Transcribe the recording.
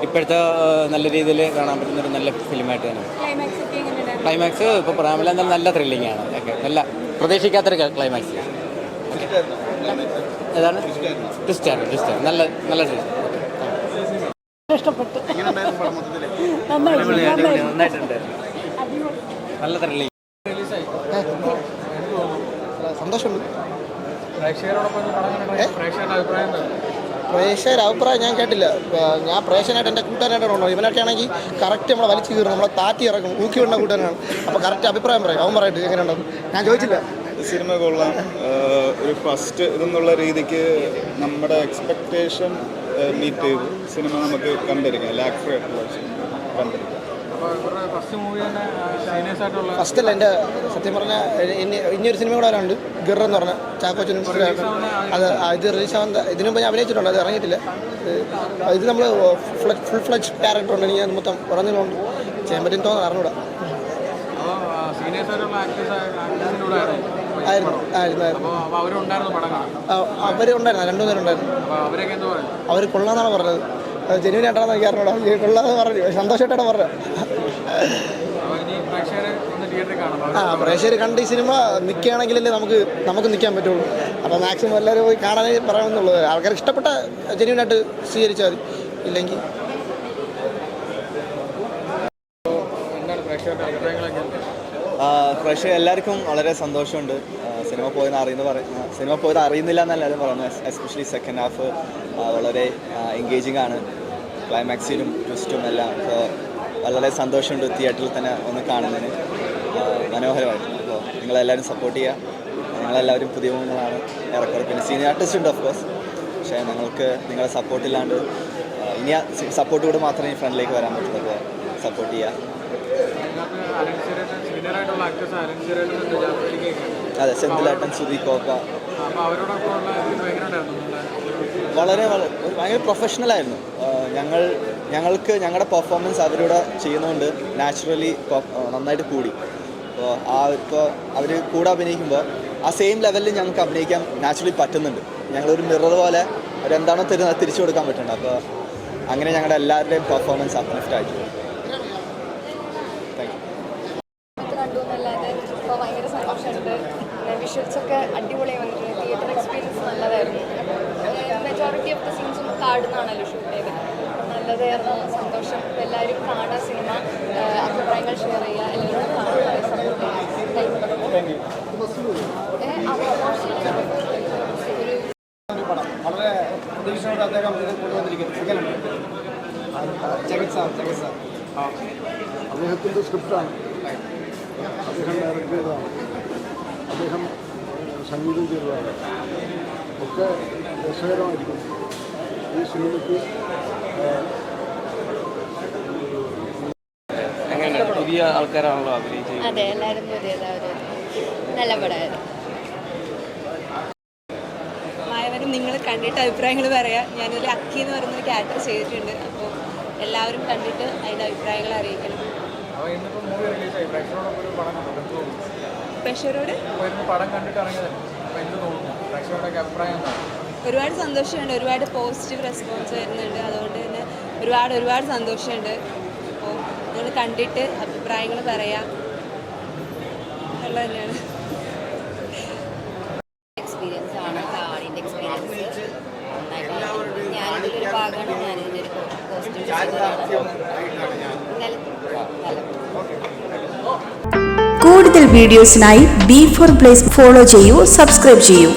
ഇപ്പോഴത്തെ നല്ല രീതിയിൽ കാണാൻ പറ്റുന്നൊരു നല്ല ഫിലിമായിട്ട് തന്നെ. ക്ലൈമാക്സ് ഇപ്പോൾ പറയാൻ എന്തായാലും നല്ല ത്രില്ലിംഗ് ആണ്. നല്ല പ്രതീക്ഷിക്കാത്തൊരു ക്ലൈമാക്സ്. ഏതാണ് ട്വിസ്റ്റ് നല്ല നല്ല ഇഷ്ടപ്പെട്ടു. നന്നായിട്ടുണ്ട്. നല്ല ത്രില്ലിംഗ്. സന്തോഷമുണ്ട്. പ്രേക്ഷകരുടെ അഭിപ്രായം ഞാൻ കേട്ടില്ല. ഞാൻ പ്രേക്ഷകനായിട്ട് എൻ്റെ കൂട്ടുകാരായിട്ടാണോ ഇവനൊക്കെ ആണെങ്കിൽ കറക്റ്റ് നമ്മളെ വലിച്ചു കീറും, നമ്മളെ താറ്റി ഇറക്കും, ഊക്കി വിടുന്ന കൂട്ടുകാരാണ്. അപ്പോൾ കറക്റ്റ് അഭിപ്രായം പറയും. അവൻ പറയട്ടെ എങ്ങനെയുണ്ടെന്ന്. ഞാൻ ചോദിച്ചില്ല. സിനിമ കൊള്ളാം. ഒരു ഫസ്റ്റ് ഇതെന്നുള്ള രീതിക്ക് നമ്മുടെ എക്സ്പെക്റ്റേഷൻ മീറ്റ് ചെയ്തു. സിനിമ നമുക്ക് കണ്ടിരിക്കാം. ലാഗ് ഫ്രീ ആയിട്ടുള്ള കണ്ടിരിക്കാം. ഫസ്റ്റ് അല്ല, എൻ്റെ സത്യം പറഞ്ഞാൽ ഇനിയൊരു സിനിമ കൂടെ വരാനുണ്ട്, ഗിർ എന്ന് പറഞ്ഞാൽ ചാക്കോച്ചനും. അത് ഇത് റിലീസ് ആവാൻ ഇതിനു മുമ്പ് ഞാൻ അഭിനയിച്ചിട്ടുണ്ട്, അത് ഇറങ്ങിയിട്ടില്ല. ഇത് നമ്മൾ ഫുൾ ഫ്ലെജ് ക്യാരക്ടറുണ്ട്. എനിക്ക് ഞാൻ മൊത്തം പറഞ്ഞതുകൊണ്ട് ചെയ്യാൻ പറ്റും തോന്നുന്നു, അറിഞ്ഞൂടാ. അവരുണ്ടായിരുന്നു, രണ്ടുപേരുണ്ടായിരുന്നു. അവർ കൊള്ളാന്നാണ് പറഞ്ഞത്. ജെന്യൂനായിട്ടാണെന്ന് എനിക്ക് അറിഞ്ഞൂടാ. കൊള്ളാന്ന് പറഞ്ഞു, സന്തോഷമായിട്ടാണ് പറഞ്ഞത്. പ്രേക്ഷകർ കണ്ട് ഈ സിനിമ നിൽക്കുകയാണെങ്കിലല്ലേ നമുക്ക് നിൽക്കാൻ പറ്റുള്ളൂ. അപ്പോൾ മാക്സിമം എല്ലാവരും പോയി കാണാനേ പറയാമെന്നുള്ളത്. ആൾക്കാർ ഇഷ്ടപ്പെട്ട ജെന്യൂനായിട്ട് സ്വീകരിച്ചാൽ മതി, ഇല്ലെങ്കിൽ പ്രേക്ഷകർ എല്ലാവർക്കും വളരെ സന്തോഷമുണ്ട്. സിനിമ പോയത് അറിയുന്നില്ല എന്നെല്ലാവരും പറയുന്നത്. എസ്പെഷ്യലി സെക്കൻഡ് ഹാഫ് വളരെ എൻഗേജിങ് ആണ്. ക്ലൈമാക്സിലും ട്വിസ്റ്റും എല്ലാം. അപ്പോൾ വളരെ സന്തോഷമുണ്ട് തിയേറ്ററിൽ തന്നെ ഒന്ന് കാണുന്നതിന്. മനോഹരമായിരുന്നു. അപ്പോൾ നിങ്ങളെല്ലാവരും സപ്പോർട്ട് ചെയ്യുക. ഞങ്ങളെല്ലാവരും പുതിയ മുഖങ്ങളാണ് ഇറക്കുന്നത്. പിന്നെ സീനിയർ ആർട്ടിസ്റ്റ് ഉണ്ട് ഓഫ് കോഴ്സ്. പക്ഷേ ഞങ്ങൾക്ക് നിങ്ങളെ സപ്പോർട്ടില്ലാണ്ട് ഇനി സപ്പോർട്ട് കൂടെ മാത്രമേ ഈ ഫ്രണ്ടിലേക്ക് വരാൻ പറ്റുള്ളൂ. അപ്പോൾ സപ്പോർട്ട് ചെയ്യുക. അതെ, സെന്തിലേട്ടൻ, സുധി കോപ്പ വളരെ ഭയങ്കര പ്രൊഫഷണലായിരുന്നു. ഞങ്ങൾക്ക് ഞങ്ങളുടെ പെർഫോമൻസ് അവരോട് ചെയ്യുന്നതുകൊണ്ട് നാച്ചുറലി നന്നായിട്ട് കൂടി. ഇപ്പോൾ അവർ കൂടെ അഭിനയിക്കുമ്പോൾ ആ സെയിം ലെവലിൽ ഞങ്ങൾക്ക് അഭിനയിക്കാൻ നാച്ചുറലി പറ്റുന്നുണ്ട്. ഞങ്ങളൊരു മിറർ പോലെ അവരെന്താണോ തരുന്നത് തിരിച്ചു കൊടുക്കാൻ പറ്റുന്നുണ്ട്. അപ്പോൾ അങ്ങനെ ഞങ്ങളുടെ എല്ലാവരുടെയും പെർഫോമൻസ് അപ്ലിഫ്റ്റ് ആയിട്ട്. ഭയങ്കര സന്തോഷമുണ്ട്. വിഷ്വൽസൊക്കെ അടിപൊളിയായി വന്നിട്ടുണ്ട്. തിയേറ്റർ എക്സ്പീരിയൻസ് നല്ലതായിരുന്നു. മെജോറിറ്റി ഓഫ് ദ സീൻസും കാർഡിന്നാണല്ലോ ഷൂട്ട് ചെയ്തത്. നല്ലതായിരുന്നു. സന്തോഷം. എല്ലാവരും കാണുക സിനിമ, അഭിപ്രായങ്ങൾ ഷെയർ ചെയ്യുക, എല്ലാവരും കാണുക, സപ്പോർട്ട് വളരെ പ്രതീക്ഷയോടെ അദ്ദേഹം ഇത് കൊണ്ടുവന്നിരിക്കുന്നു. അദ്ദേഹത്തിൻ്റെ സ്ക്രിപ്റ്റാണ്, അദ്ദേഹം ഡയറക്റ്റ് ചെയ്തതാണ്, അദ്ദേഹം സംഗീതം ചെയ്തതാണ്. ഒക്കെ രസകരമായിരിക്കും. ഈ സിനിമയ്ക്ക് പുതിയ ആൾക്കാരാണല്ലോ അഭിനയിച്ചത്. അതെ, എല്ലാവരും പുതിയതാണ്. നല്ല പടമായിരുന്നു. മായവരും നിങ്ങൾ കണ്ടിട്ട് അഭിപ്രായങ്ങൾ പറയാം. ഞാനൊരു അക്കി എന്ന് പറയുന്നൊരു ക്യാരക്ടർ ചെയ്തിട്ടുണ്ട്. അപ്പോൾ എല്ലാവരും കണ്ടിട്ട് അതിൻ്റെ അഭിപ്രായങ്ങൾ അറിയിക്കണം. പ്രേക്ഷകരോട് ഒരുപാട് സന്തോഷമുണ്ട്. ഒരുപാട് പോസിറ്റീവ് റെസ്പോൺസ് വരുന്നുണ്ട്. അതുകൊണ്ട് തന്നെ ഒരുപാട് സന്തോഷമുണ്ട്. അപ്പോൾ നിങ്ങൾ കണ്ടിട്ട് അഭിപ്രായങ്ങൾ പറയാം എന്നുള്ളത് തന്നെയാണ്. എക്സ്പീരിയൻസ് ആണ്, കാടിൻ്റെ എക്സ്പീരിയൻസ്. ഞാനിതിലൊരു ഭാഗമാണ്. ഞാനിതിൻ്റെ ഒരു കോസ്റ്റ്യൂം. കൂടുതൽ വീഡിയോസിനായി B4 Place ഫോളോ ചെയ്യൂ, സബ്സ്ക്രൈബ് ചെയ്യൂ.